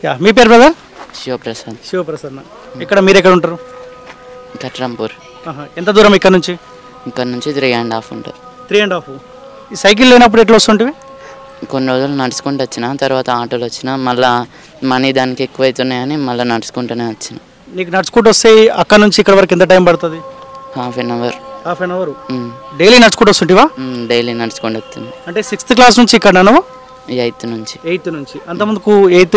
Yeah మీ పేరు brother? Sivaprasad. Sivaprasanna. ఇక్కడ మీరు ఎక్కడ ఉంటారు? కట్రంపూర్. ఎంత దూరం ఇక్కడ నుంచి? ఇక్కడ నుంచి 3.5 ఉంటుంది. 3.5. ఈ సైకిల్ లేనప్పుడు ఎట్లా వస్తుంటివి? కొన్ని రోజులు నడుచుకుంటూ వచ్చిన, తర్వాత ఆటోలు వచ్చిన, మళ్ళీ మనీ దానికి ఎక్కువ అవుతున్నాయని మళ్ళీ నడుచుకుంటూనే వచ్చిన. నీకు నడుచుకుంటూ వస్తే అక్కడ నుంచి ఇక్కడ వరకు ఎంత టైం పడుతుంది? Half an hour. డైలీ నడుచుకుంటూ వస్తుంటివా? డైలీ నడుచుకుంటూ వస్తుంది. అంటే 6th క్లాస్ నుంచి ఇక్కడ నన్ను 8th నుంచి. 8th నుంచి. అంతకుముందుకు 8th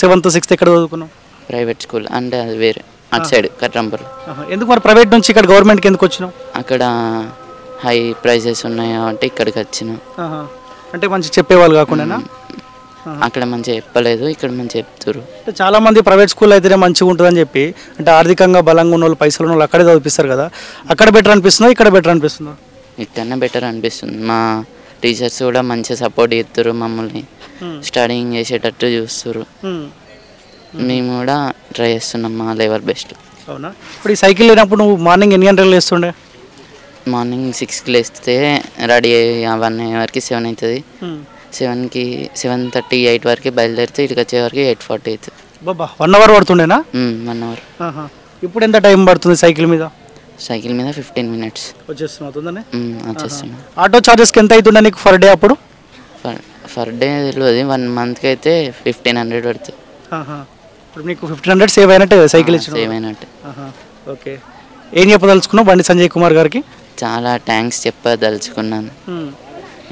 7th 6th ఎక్కడ చదువుకున్నావు? ప్రైవేట్ స్కూల్ అంటే అది వేరే అటు సైడ్ కట్రంపూర్. ఎందుకు మరి ప్రైవేట్ నుంచి ఇక్కడ గవర్నమెంట్కి ఎందుకు వచ్చినావు? అక్కడ హై ప్రైజెస్ ఉన్నాయి కాబట్టి ఇక్కడికి వచ్చిన. అంటే మంచి చెప్పేవాళ్ళు కాకుండా అక్కడ మంచిగా చెప్పలేదు, ఇక్కడ మంచిగా చెప్తారు. చాలా మంది ప్రైవేట్ స్కూల్ అయితేనే మంచిగా ఉంటుందని చెప్పి, అంటే ఆర్థికంగా బలంగా ఉన్న వాళ్ళు, పైసలు ఉన్న వాళ్ళు అక్కడే చదివిస్తారు కదా. అక్కడ బెటర్ అనిపిస్తుందా, ఇక్కడ బెటర్ అనిపిస్తుందా? ఇక్కడనే బెటర్ అనిపిస్తుంది. మా టీచర్స్ కూడా మంచిగా సపోర్ట్ చేస్తారు, మమ్మల్ని స్టడీయింగ్ చేసేటట్టు చూస్తారు. మేము కూడా ట్రై చేస్తున్నాం మా లెవెల్ బెస్ట్. అవునా? ఇప్పుడు ఈ సైకిల్ లేనప్పుడు నువ్వు మార్నింగ్ ఎన్ని గంటలు లేస్తుండే? మార్నింగ్ 6కి లేస్తే రెడీ అవన్నీ వరకు 7 అవుతుంది. 7కి 7:30 8 వరకు బయలుదేరితే ఇక్కడికి వచ్చే వరకు 8:40 అవుతుంది. బాబా 1 అవర్ పడుతుండేనా? 1 అవర్. ఇప్పుడు ఎంత టైం పడుతుంది సైకిల్ మీద? సైకిల్ మీద 15 మినిట్స్ వచ్చేస్తున్నా. వచ్చేస్తున్నా. ఆటో చార్జెస్కి ఎంత అవుతుండే నీకు ఫర్ డే అప్పుడు? ఫర్ డే తెలియదు, 1 మంత్కి అయితే 1500 పడుతుంది. ఇప్పుడు నీకు 1500 సేవ్ అయినట్టే సైకిల్ ఇచ్చిన? సేవ్ అయినట్టే. ఓకే. ఏం చెప్పదలుచుకున్నావు బండి సంజయ్ కుమార్ గారికి? చాలా థ్యాంక్స్ చెప్పదలుచుకున్నాను.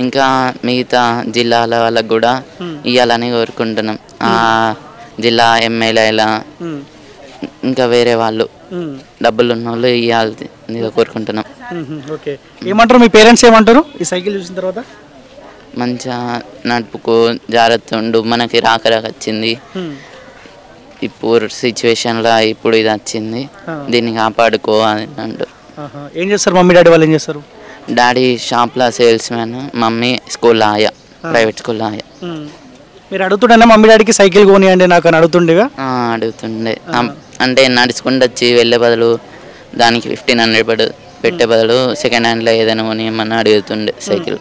ఇంకా మిగతా జిల్లాల వాళ్ళకు కూడా ఇవ్వాలని కోరుకుంటున్నాం. జిల్లా ఎమ్మెల్యేల ఇంకా వేరే వాళ్ళు డబ్బులు ఉన్న వాళ్ళు ఇవ్వాలి కోరుకుంటున్నాం. ఓకే. ఏమంటారు మీ పేరెంట్స్, ఏమంటారు ఈ సైకిల్ చూసిన తర్వాత? మంచిగా నడుపుకో, జాగ్రత్త ఉండు, మనకి రాక వచ్చింది ఇప్పుడు సిచ్యువేషన్లో, ఇప్పుడు ఇది వచ్చింది, దీన్ని కాపాడుకో అని అంటారు. ఏం చేస్తారు మమ్మీ డాడీ వాళ్ళు? ఏం చేస్తారు? డాడీ షాప్లో సేల్స్ మ్యాన్, మమ్మీ స్కూల్లో ఆయా, ప్రైవేట్ స్కూల్లో ఆయా. మీరు అడుగుతుండే మమ్మీ డాడీకి సైకిల్ కొనియండి నాకు అని అడుగుతుండేగా? అడుగుతుండే. అంటే నడుచుకుంటూ వచ్చి వెళ్ళే బదులు దానికి 1500 పెట్టే బదులు సెకండ్ హ్యాండ్లో ఏదైనా కొని ఏమన్నా అడుగుతుండే సైకిల్.